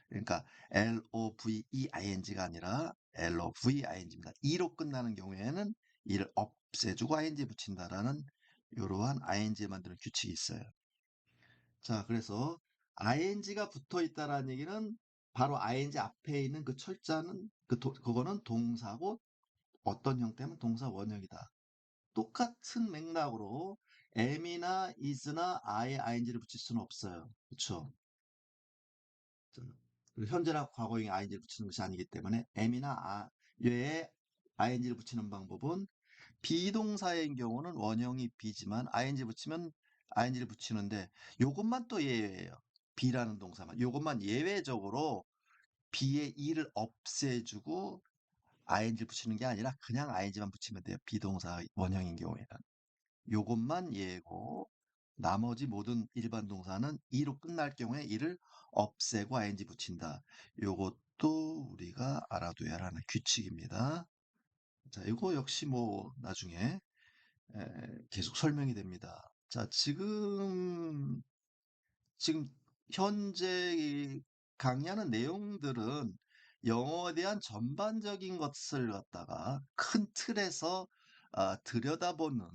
그러니까 loving가 아니라 loving입니다. e로 끝나는 경우에는 e를 없애주고 ing 붙인다라는 이러한 ing에 만드는 규칙이 있어요. 자, 그래서 ing가 붙어 있다라는 얘기는 바로 ing 앞에 있는 그 철자는 그거는 동사고 어떤 형태면 동사 원형이다. 똑같은 맥락으로 am이나 is나 are에 ing를 붙일 수는 없어요. 그렇죠? 현재나 과거형에 ing를 붙이는 것이 아니기 때문에 am이나 a에 ing를 붙이는 방법은 비동사인 경우는 원형이 be지만 ing 붙이면 ing를 붙이는데 요것만 또 예외예요. be라는 동사만. 요것만 예외적으로 be의 e를 없애주고 ing를 붙이는 게 아니라 그냥 ing만 붙이면 돼요. 비동사 원형인 경우에는. 요것만 예고 나머지 모든 일반 동사는 e로 끝날 경우에 e를 없애고 ing 붙인다. 요것도 우리가 알아둬야 하는 규칙입니다. 자, 이거 역시 뭐 나중에 계속 설명이 됩니다. 자, 지금 현재 이 강의하는 내용들은 영어에 대한 전반적인 것을 갖다가 큰 틀에서 들여다보는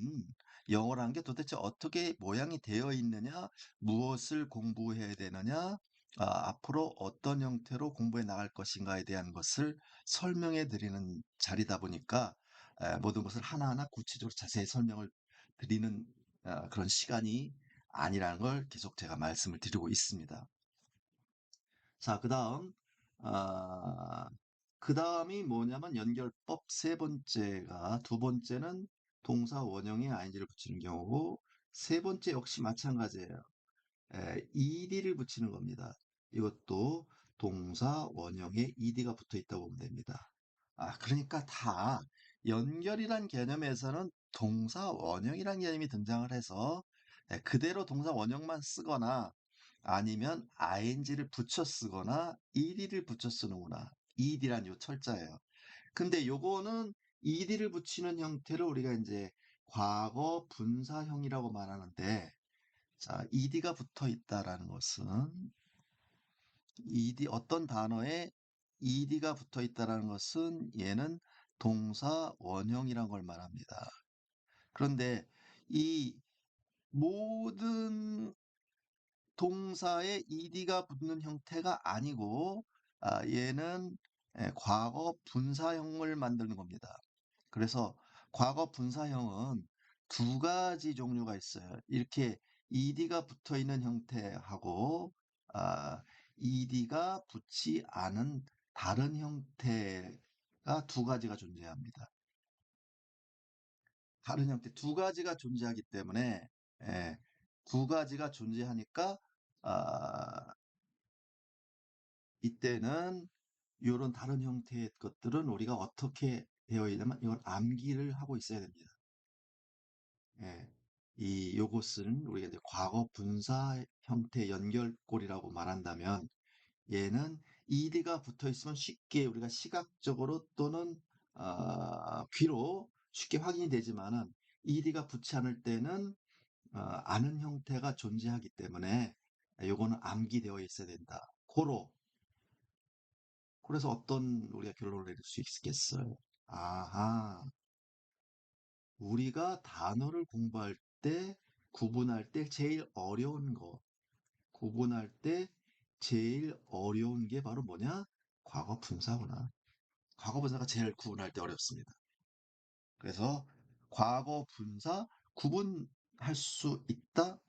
영어라는 게 도대체 어떻게 모양이 되어 있느냐, 무엇을 공부해야 되느냐, 앞으로 어떤 형태로 공부해 나갈 것인가에 대한 것을 설명해 드리는 자리다 보니까 모든 것을 하나하나 구체적으로 자세히 설명을 드리는 그런 시간이 아니라는 걸 계속 제가 말씀을 드리고 있습니다. 자, 그 다음이 뭐냐면 연결법 두 번째는 동사 원형에 ing를 붙이는 경우고, 세 번째 역시 마찬가지예요. ed를 붙이는 겁니다. 이것도 동사 원형에 ed가 붙어 있다고 보면 됩니다. 그러니까 다 연결이란 개념에서는 동사 원형이란 개념이 등장을 해서 그대로 동사 원형만 쓰거나 아니면 ing를 붙여 쓰거나 ed를 붙여 쓰는구나. ed란 요 철자예요. 근데 요거는 ed를 붙이는 형태를 우리가 이제 과거 분사형이라고 말하는데, 자, ed가 붙어 있다라는 것은 어떤 단어에 ed가 붙어 있다라는 것은 얘는 동사 원형이란 걸 말합니다. 그런데 이 모든 동사에 ed가 붙는 형태가 아니고 얘는 과거 분사형을 만드는 겁니다. 그래서 과거 분사형은 두 가지 종류가 있어요. 이렇게 ed가 붙어 있는 형태하고 아, ed가 붙지 않은 다른 형태가 두 가지가 존재합니다. 다른 형태 두 가지가 존재하기 때문에 예, 두 가지가 존재하니까 아, 이때는 이런 다른 형태의 것들은 우리가 어떻게 되어 있냐면 이걸 암기를 하고 있어야 됩니다. 예, 요것은 우리가 이제 과거 분사 형태 연결골이라고 말한다면 얘는 ed가 붙어 있으면 쉽게 우리가 시각적으로 또는 귀로 쉽게 확인이 되지만은 ed가 붙지 않을 때는 아는 형태가 존재하기 때문에 요거는 암기되어 있어야 된다. 그래서 어떤 우리가 결론을 내릴 수 있겠어요? 아하, 우리가 단어를 공부할 때, 구분할 때 제일 어려운 거, 구분할 때 제일 어려운 게 바로 뭐냐? 과거 분사구나. 과거 분사가 제일 구분할 때 어렵습니다. 그래서 과거 분사 구분할 수 있다?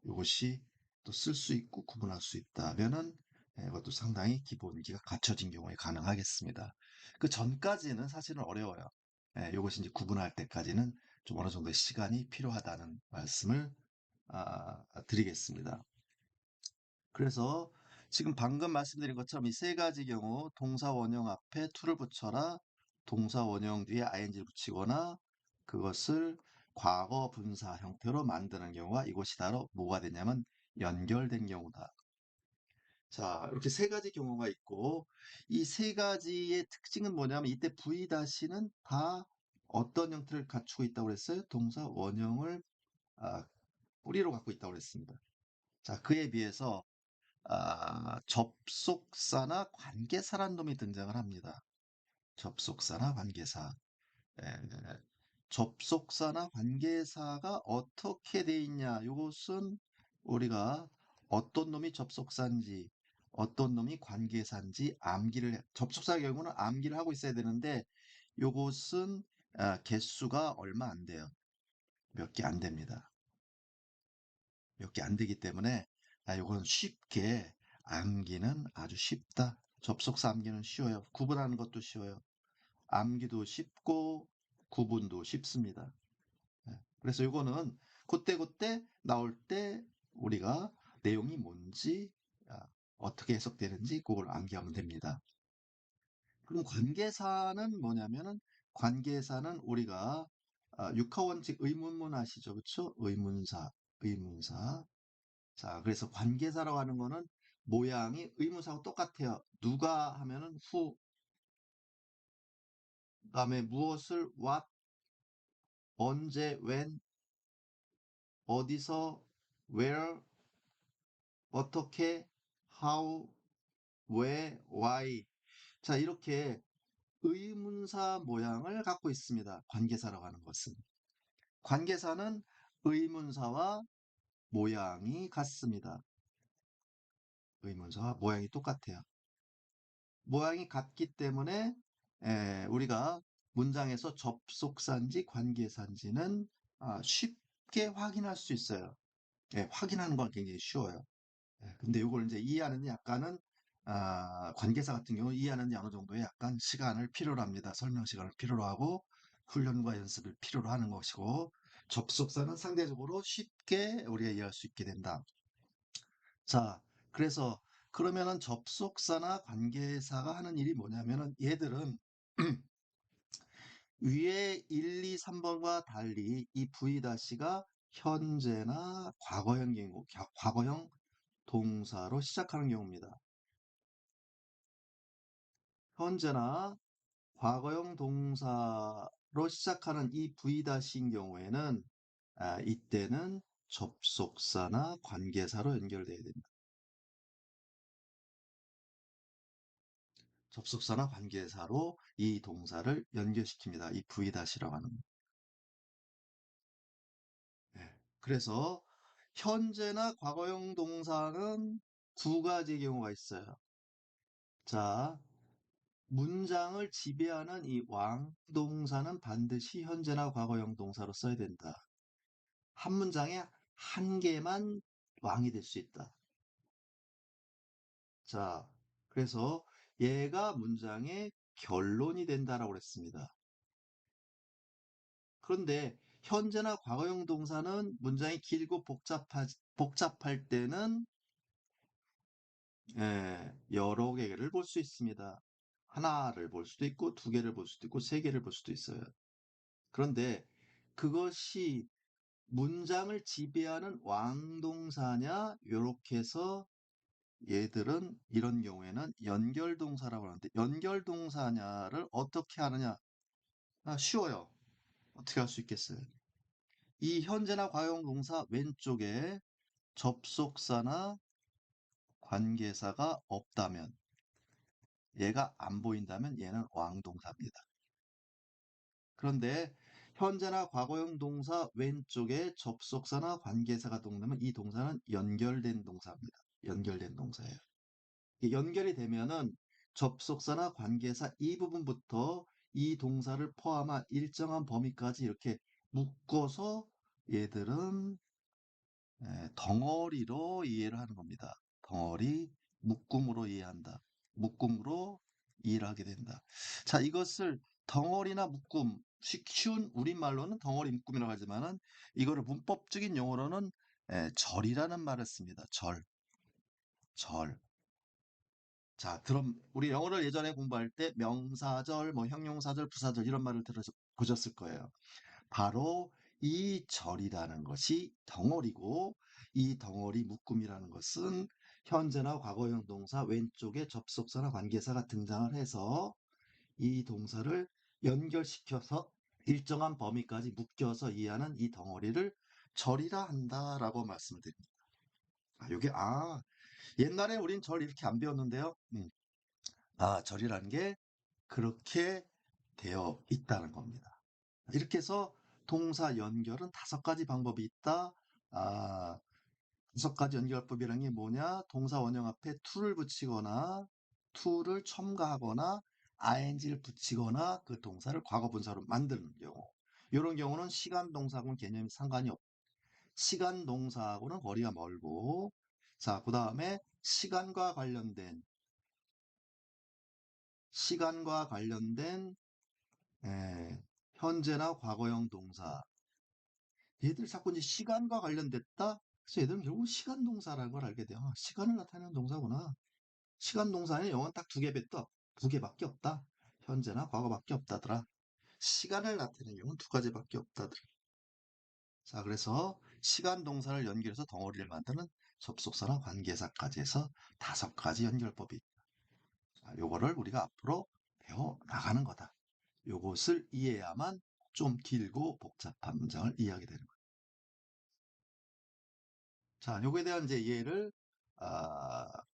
이것이 또 쓸 수 있고 구분할 수 있다면은 그것도 상당히 기본기가 갖춰진 경우에 가능하겠습니다. 그 전까지는 사실은 어려워요. 요것이 이제 구분할 때까지는 좀 어느 정도의 시간이 필요하다는 말씀을 드리겠습니다. 그래서 지금 방금 말씀드린 것처럼 이 세 가지 경우 동사 원형 앞에 to를 붙여라, 동사 원형 뒤에 ing를 붙이거나 그것을 과거 분사 형태로 만드는 경우가 이것이 바로 뭐가 되냐면 연결된 경우다. 자, 이렇게 세 가지 경우가 있고 이 세 가지의 특징은 뭐냐면 이때 V-는 다 어떤 형태를 갖추고 있다고 그랬어요? 동사 원형을 아, 뿌리로 갖고 있다고 그랬습니다. 자, 그에 비해서 접속사나 관계사란 놈이 등장을 합니다. 접속사나 관계사. 예, 접속사나 관계사가 어떻게 돼 있냐? 이것은 우리가 어떤 놈이 접속사인지, 어떤 놈이 관계사인지 접속사의 경우는 암기를 하고 있어야 되는데, 요것은 개수가 얼마 안 돼요. 몇 개 안 됩니다. 몇 개 안 되기 때문에 요건 쉽게 암기는 아주 쉽다. 접속사 암기는 쉬워요. 구분하는 것도 쉬워요. 암기도 쉽고 구분도 쉽습니다. 그래서 이거는 그때그때 나올 때 우리가 내용이 뭔지 어떻게 해석되는지 그걸 암기하면 됩니다. 그럼 관계사는 뭐냐면은 관계사는 우리가 육하원칙 의문문 아시죠? 그렇죠? 의문사. 자, 그래서 관계사라고 하는 거는 모양이 의문사하고 똑같아요. 누가 하면은 who, 그다음에 무엇을 what, 언제 when, 어디서 where, 어떻게 how, 왜 why. 자, 이렇게 의문사 모양을 갖고 있습니다. 관계사라고 하는 것은. 관계사는 의문사와 모양이 같습니다. 의문사와 모양이 똑같아요. 모양이 같기 때문에 우리가 문장에서 접속사인지 관계사인지는 쉽게 확인할 수 있어요. 확인하는 건 굉장히 쉬워요. 근데 이걸 이제 이해하는 데 약간은 관계사 같은 경우 이해하는 데 어느 정도의 약간 시간을 필요로 합니다. 설명 시간을 필요로 하고 훈련과 연습을 필요로 하는 것이고 접속사는 상대적으로 쉽게 우리가 이해할 수 있게 된다. 자, 그래서 그러면은 접속사나 관계사가 하는 일이 뭐냐면은 얘들은 위에 1, 2, 3번과 달리 이 V-가 현재나 과거형 경우, 과거형 동사로 시작하는 경우입니다. 현재나 과거형 동사로 시작하는 이 V-인 경우에는 이때는 접속사나 관계사로 연결돼야 됩니다. 접속사나 관계사로 이 동사를 연결시킵니다. 이 V-라고 하는. 네. 그래서 현재나 과거형 동사는 두 가지 경우가 있어요. 자, 문장을 지배하는 이 왕동사는 반드시 현재나 과거형 동사로 써야 된다. 한 문장에 한 개만 왕이 될 수 있다. 자, 그래서 얘가 문장의 결론이 된다라고 그랬습니다. 그런데 현재나 과거형 동사는 문장이 길고 복잡할 때는 여러 개를 볼 수 있습니다. 하나를 볼 수도 있고 두 개를 볼 수도 있고 세 개를 볼 수도 있어요. 그런데 그것이 문장을 지배하는 왕동사냐? 요렇게 해서 얘들은 이런 경우에는 연결동사라고 하는데 연결동사냐를 어떻게 하느냐? 쉬워요. 어떻게 할 수 있겠어요? 이 현재나 과거형 동사 왼쪽에 접속사나 관계사가 없다면 얘가 안 보인다면 얘는 왕동사입니다. 그런데 현재나 과거형 동사 왼쪽에 접속사나 관계사가 동나면 이 동사는 연결된 동사입니다. 연결된 동사예요. 연결이 되면은 접속사나 관계사 이 부분부터 이 동사를 포함한 일정한 범위까지 이렇게 묶어서 얘들은 덩어리로 이해를 하는 겁니다. 덩어리, 묶음으로 이해한다. 묶음으로 이해를 하게 된다. 자, 이것을 덩어리나 묶음, 쉬운 우리말로는 덩어리 묶음이라고 하지만은 이거를 문법적인 용어로는 절이라는 말을 씁니다. 절, 절. 자, 그럼 우리 영어를 예전에 공부할 때 명사절, 뭐 형용사절, 부사절 이런 말을 보셨을 거예요. 바로 이 절이라는 것이 덩어리고 이 덩어리 묶음이라는 것은 현재나 과거형 동사 왼쪽에 접속사나 관계사가 등장을 해서 이 동사를 연결시켜서 일정한 범위까지 묶여서 이해하는 이 덩어리를 절이라 한다라고 말씀을 드립니다. 요게 옛날에 우린 절 이렇게 안 배웠는데요. 절이라는 게 그렇게 되어 있다는 겁니다. 이렇게 해서 동사 연결은 5가지 방법이 있다. 아, 5가지 연결법이라는 게 뭐냐? 동사 원형 앞에 to를 붙이거나 to를 첨가하거나 ing를 붙이거나 그 동사를 과거 분사로 만드는 경우. 이런 경우는 시간 동사하고는 개념이 상관이 없고 시간 동사하고는 거리가 멀고 자, 그다음에 시간과 관련된 현재나 과거형 동사. 얘들 자꾸 이제 시간과 관련됐다? 그래서 얘들은 결국 시간 동사라는 걸 알게 돼요. 시간을 나타내는 동사구나. 시간 동사는 영어는 딱 2개밖에 2개밖에 없다. 현재나 과거밖에 없다더라. 시간을 나타내는 경우는 2가지밖에 없다더라. 자, 그래서 시간 동사를 연결해서 덩어리를 만드는 접속사나 관계사까지 해서 5가지 연결법이 있다. 자, 요거를 우리가 앞으로 배워 나가는 거다. 요것을 이해해야만 좀 길고 복잡한 문장을 이해하게 되는 거예요. 자, 요거에 대한 이제 예를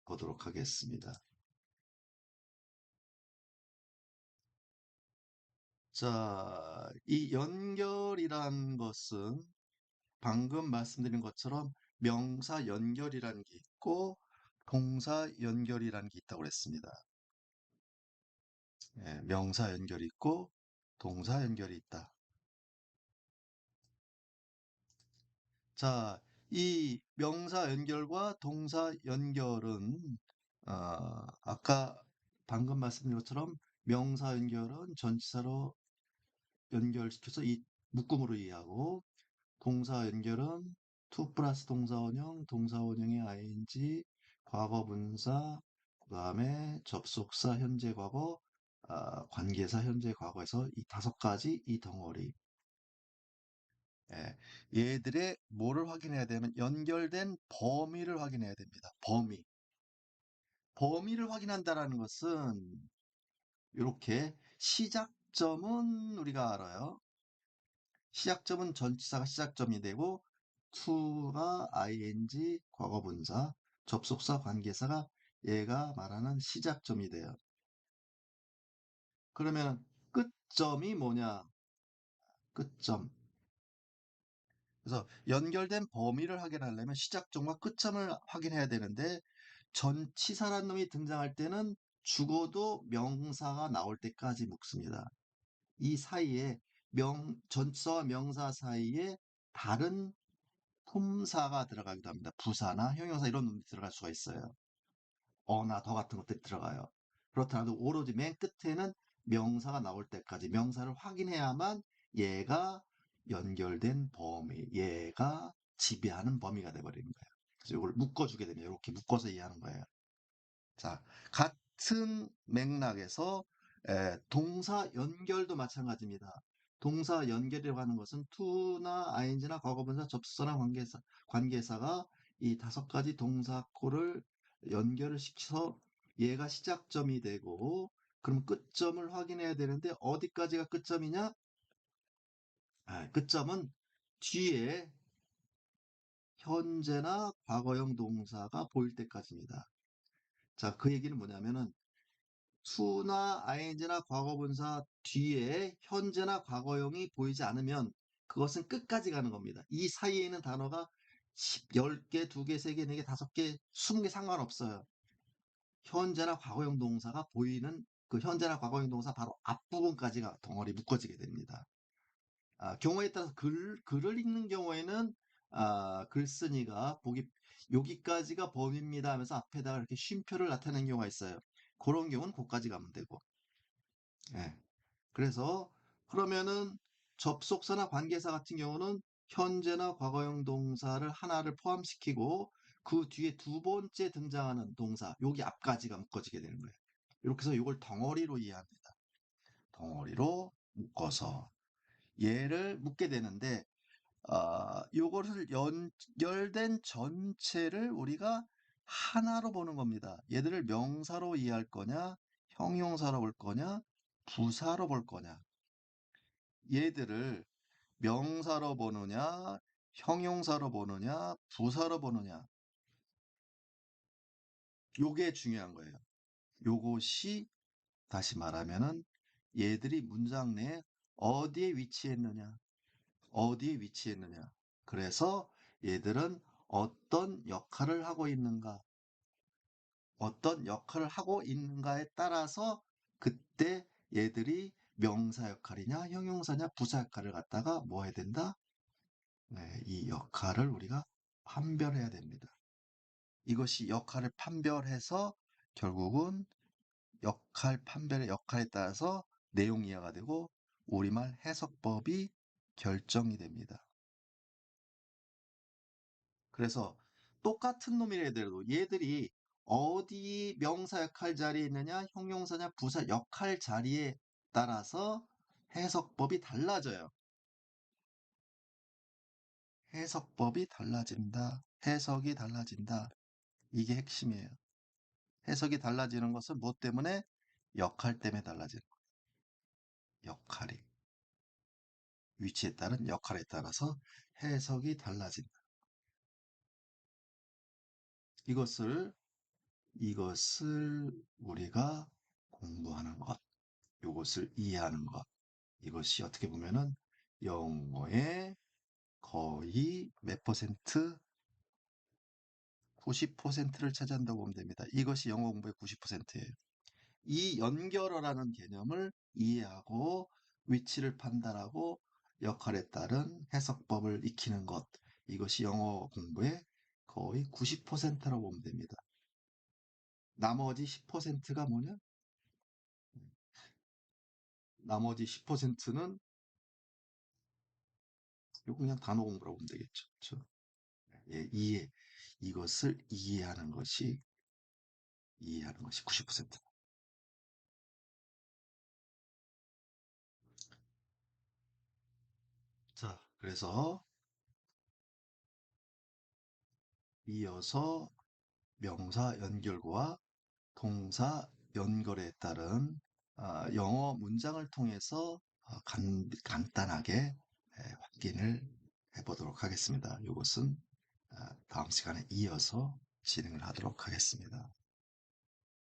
보도록 하겠습니다. 자, 이 연결이란 것은 방금 말씀드린 것처럼 명사 연결이라는 게 있고 동사 연결이라는 게 있다고 그랬습니다. 명사 연결이 있고 동사 연결이 있다. 자, 이 명사 연결과 동사 연결은 아까 방금 말씀드린 것처럼 명사 연결은 전치사로 연결시켜서 이 묶음으로 이해하고 동사 연결은 to 플러스 동사원형, 동사원형의 ing, 과거분사, 그 다음에 접속사 현재 과거, 관계사 현재 과거에서 이 5가지 이 덩어리. 예, 얘들의 뭐를 확인해야 되면 연결된 범위를 확인해야 됩니다. 범위. 범위를 확인한다라는 것은 이렇게 시작점은 우리가 알아요. 시작점은 전치사가 시작점이 되고 to가 ing 과거분사, 접속사 관계사가 얘가 말하는 시작점이 돼요. 그러면 끝점이 뭐냐? 끝점. 그래서 연결된 범위를 확인하려면 시작점과 끝점을 확인해야 되는데 전치사란 놈이 등장할 때는 죽어도 명사가 나올 때까지 묶습니다. 이 사이에 전치사와 명사 사이에 다른 품사가 들어가기도 합니다. 부사나 형용사 이런 놈이 들어갈 수가 있어요. 어나 더 같은 것들이 들어가요. 그렇더라도 오로지 맨 끝에는 명사가 나올 때까지 명사를 확인해야만 얘가 연결된 범위, 얘가 지배하는 범위가 돼버리는 거예요. 그래서 이걸 묶어주게 되면 이렇게 묶어서 이해하는 거예요. 자, 같은 맥락에서 동사 연결도 마찬가지입니다. 동사 연결이라고 하는 것은 to나 ing나 과거분사, 접수사나 관계사가 이 5가지 동사꼴을 연결을 시켜서 얘가 시작점이 되고 그럼 끝점을 확인해야 되는데 어디까지가 끝점이냐? 끝점은 뒤에 현재나 과거형 동사가 보일 때까지입니다. 자, 그 얘기는 뭐냐면은 to나 ing나 과거분사 뒤에 현재나 과거형이 보이지 않으면 그것은 끝까지 가는 겁니다. 이 사이에 있는 단어가 10개, 2개, 3개, 4개, 5개, 20개 상관없어요. 현재나 과거형 동사가 보이는 그 현재나 과거형 동사 바로 앞부분까지가 덩어리 묶어지게 됩니다. 경우에 따라서 글을 읽는 경우에는 글쓴이가 보기 여기까지가 범위입니다 하면서 앞에다가 이렇게 쉼표를 나타내는 경우가 있어요. 그런 경우는 거기까지 가면 되고. 예. 그래서 그러면은 접속사나 관계사 같은 경우는 현재나 과거형 동사를 하나를 포함시키고 그 뒤에 두 번째 등장하는 동사, 여기 앞까지가 묶어지게 되는 거예요. 이렇게 해서 이걸 덩어리로 이해합니다. 덩어리로 묶어서 얘를 묶게 되는데 요것을 연결된 전체를 우리가 하나로 보는 겁니다. 얘들을 명사로 이해할 거냐, 형용사로 볼 거냐, 부사로 볼 거냐. 얘들을 명사로 보느냐, 형용사로 보느냐, 부사로 보느냐. 요게 중요한 거예요. 요것이 다시 말하면은 얘들이 문장 내에 어디에 위치했느냐, 어디에 위치했느냐. 그래서 얘들은 어떤 역할을 하고 있는가, 어떤 역할을 하고 있는가에 따라서 그때 얘들이 명사 역할이냐, 형용사냐, 부사 역할을 갖다가 뭐 해야 된다? 네, 이 역할을 우리가 판별해야 됩니다. 이것이 역할을 판별해서 결국은 역할 판별의 역할에 따라서 내용 이해가 되고 우리말 해석법이 결정이 됩니다. 그래서 똑같은 놈이라도 얘들이 어디 명사 역할 자리에 있느냐, 형용사냐, 부사 역할 자리에 따라서 해석법이 달라져요. 해석법이 달라진다. 해석이 달라진다. 이게 핵심이에요. 해석이 달라지는 것은 무엇 때문에? 역할 때문에 달라지는 거예요. 역할이. 위치에 따른 역할에 따라서 해석이 달라진다. 이것을 우리가 공부하는 것, 이것을 이해하는 것, 이것이 어떻게 보면은 영어의 거의 몇 퍼센트? 90%를 차지한다고 보면 됩니다. 이것이 영어 공부의 90%예요. 이 연결어라는 개념을 이해하고 위치를 판단하고 역할에 따른 해석법을 익히는 것. 이것이 영어 공부의 거의 90%라고 보면 됩니다. 나머지 10%가 뭐냐? 나머지 10%는 이거 그냥 단어 공부라고 보면 되겠죠. 그렇죠? 예, 이것을 이해하는 것이 90%. 자, 그래서 이어서 명사 연결구와 동사 연결에 따른 영어 문장을 통해서 간단하게 확인을 해보도록 하겠습니다. 이것은 다음 시간에 이어서 진행을 하도록 하겠습니다.